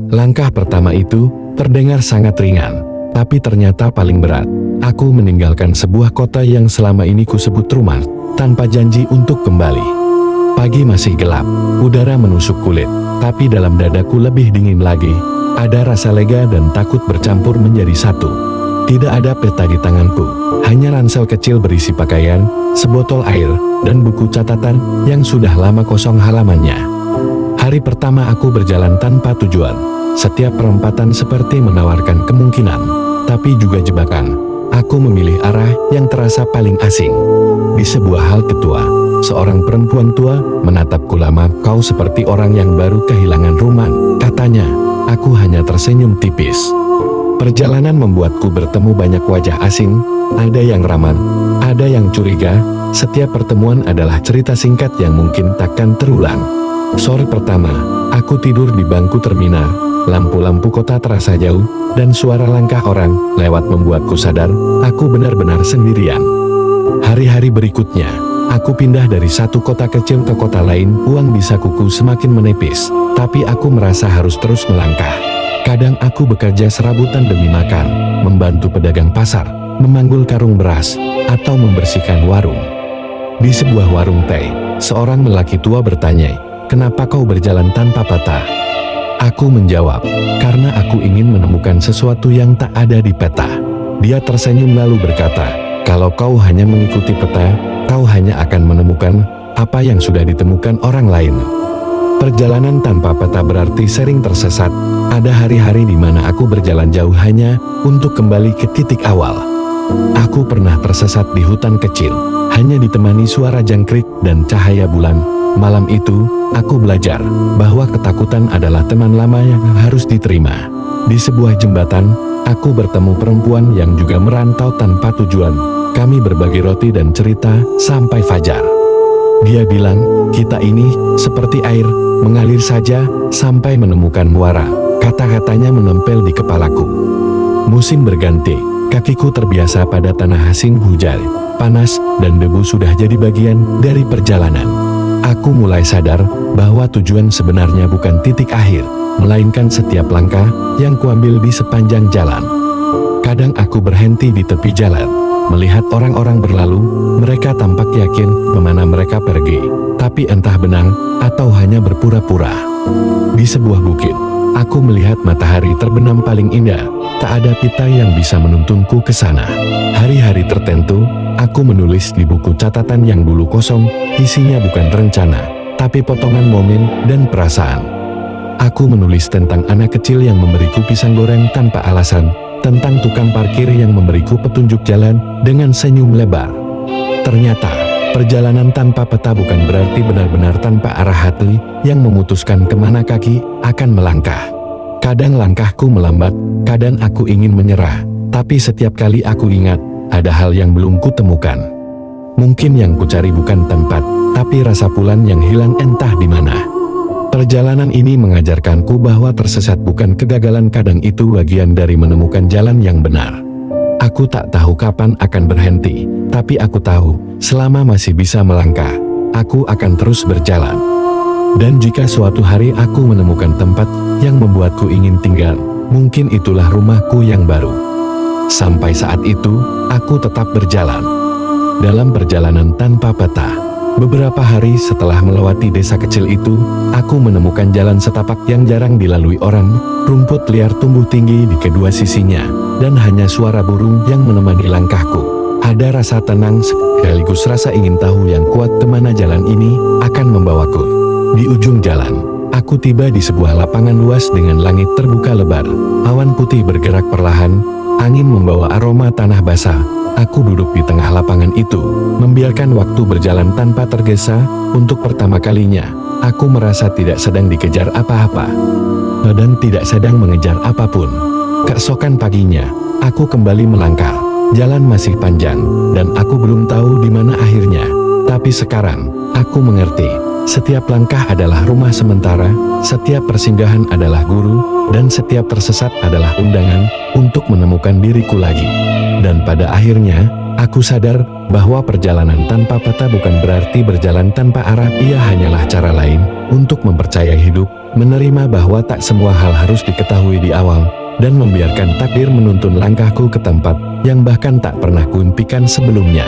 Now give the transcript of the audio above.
Langkah pertama itu terdengar sangat ringan, tapi ternyata paling berat. Aku meninggalkan sebuah kota yang selama ini kusebut rumah, tanpa janji untuk kembali. Pagi masih gelap, udara menusuk kulit, tapi dalam dadaku lebih dingin lagi. Ada rasa lega dan takut bercampur menjadi satu. Tidak ada peta di tanganku, hanya ransel kecil berisi pakaian, sebotol air, dan buku catatan yang sudah lama kosong halamannya. Hari pertama aku berjalan tanpa tujuan. Setiap perempatan seperti menawarkan kemungkinan, tapi juga jebakan. Aku memilih arah yang terasa paling asing. Di sebuah halte tua, seorang perempuan tua menatapku lama. "Kau seperti orang yang baru kehilangan rumah," katanya. Aku hanya tersenyum tipis. Perjalanan membuatku bertemu banyak wajah asing, ada yang ramah, ada yang curiga. Setiap pertemuan adalah cerita singkat yang mungkin takkan terulang. Sore pertama, aku tidur di bangku terminal. Lampu-lampu kota terasa jauh, dan suara langkah orang lewat membuatku sadar, aku benar-benar sendirian. Hari-hari berikutnya, aku pindah dari satu kota kecil ke kota lain. Uang di sakuku semakin menipis, tapi aku merasa harus terus melangkah. Kadang aku bekerja serabutan demi makan, membantu pedagang pasar, memanggul karung beras, atau membersihkan warung. Di sebuah warung teh, seorang lelaki tua bertanya, "Kenapa kau berjalan tanpa peta?" Aku menjawab, "Karena aku ingin menemukan sesuatu yang tak ada di peta." Dia tersenyum lalu berkata, "Kalau kau hanya mengikuti peta, kau hanya akan menemukan apa yang sudah ditemukan orang lain." Perjalanan tanpa peta berarti sering tersesat. Ada hari-hari di mana aku berjalan jauh hanya untuk kembali ke titik awal. Aku pernah tersesat di hutan kecil, hanya ditemani suara jangkrik dan cahaya bulan. Malam itu, aku belajar bahwa ketakutan adalah teman lama yang harus diterima. Di sebuah jembatan, aku bertemu perempuan yang juga merantau tanpa tujuan. Kami berbagi roti dan cerita sampai fajar. Dia bilang, "Kita ini seperti air, mengalir saja sampai menemukan muara." Kata-katanya menempel di kepalaku. Musim berganti, kakiku terbiasa pada tanah asing. Hujan, panas, dan debu sudah jadi bagian dari perjalanan. Aku mulai sadar bahwa tujuan sebenarnya bukan titik akhir, melainkan setiap langkah yang kuambil di sepanjang jalan. Kadang aku berhenti di tepi jalan, melihat orang-orang berlalu. Mereka tampak yakin kemana mereka pergi, tapi entah benang atau hanya berpura-pura. Di sebuah bukit, aku melihat matahari terbenam paling indah. Tak ada pita yang bisa menuntunku ke sana. Hari-hari tertentu, aku menulis di buku catatan yang dulu kosong. Isinya bukan rencana, tapi potongan momen dan perasaan. Aku menulis tentang anak kecil yang memberiku pisang goreng tanpa alasan, tentang tukang parkir yang memberiku petunjuk jalan dengan senyum lebar. Ternyata, perjalanan tanpa peta bukan berarti benar-benar tanpa arah. Hati yang memutuskan kemana kaki akan melangkah. Kadang langkahku melambat, kadang aku ingin menyerah, tapi setiap kali aku ingat, ada hal yang belum kutemukan. Mungkin yang kucari bukan tempat, tapi rasa pulang yang hilang entah di mana. Perjalanan ini mengajarkanku bahwa tersesat bukan kegagalan, kadang itu bagian dari menemukan jalan yang benar. Aku tak tahu kapan akan berhenti, tapi aku tahu, selama masih bisa melangkah, aku akan terus berjalan. Dan jika suatu hari aku menemukan tempat yang membuatku ingin tinggal, mungkin itulah rumahku yang baru. Sampai saat itu, aku tetap berjalan. Dalam perjalanan tanpa peta, beberapa hari setelah melewati desa kecil itu, aku menemukan jalan setapak yang jarang dilalui orang. Rumput liar tumbuh tinggi di kedua sisinya, dan hanya suara burung yang menemani langkahku. Ada rasa tenang sekaligus rasa ingin tahu yang kuat kemana jalan ini akan membawaku. Di ujung jalan, aku tiba di sebuah lapangan luas dengan langit terbuka lebar. Awan putih bergerak perlahan, angin membawa aroma tanah basah. Aku duduk di tengah lapangan itu, membiarkan waktu berjalan tanpa tergesa. Untuk pertama kalinya, aku merasa tidak sedang dikejar apa-apa, dan tidak sedang mengejar apapun. Keesokan paginya, aku kembali melangkah. Jalan masih panjang, dan aku belum tahu di mana akhirnya. Tapi sekarang, aku mengerti. Setiap langkah adalah rumah sementara, setiap persinggahan adalah guru, dan setiap tersesat adalah undangan untuk menemukan diriku lagi. Dan pada akhirnya, Aku sadar bahwa perjalanan tanpa peta bukan berarti berjalan tanpa arah. Ia hanyalah cara lain untuk mempercayai hidup, menerima bahwa tak semua hal harus diketahui di awal, dan membiarkan takdir menuntun langkahku ke tempat yang bahkan tak pernah kuimpikan sebelumnya.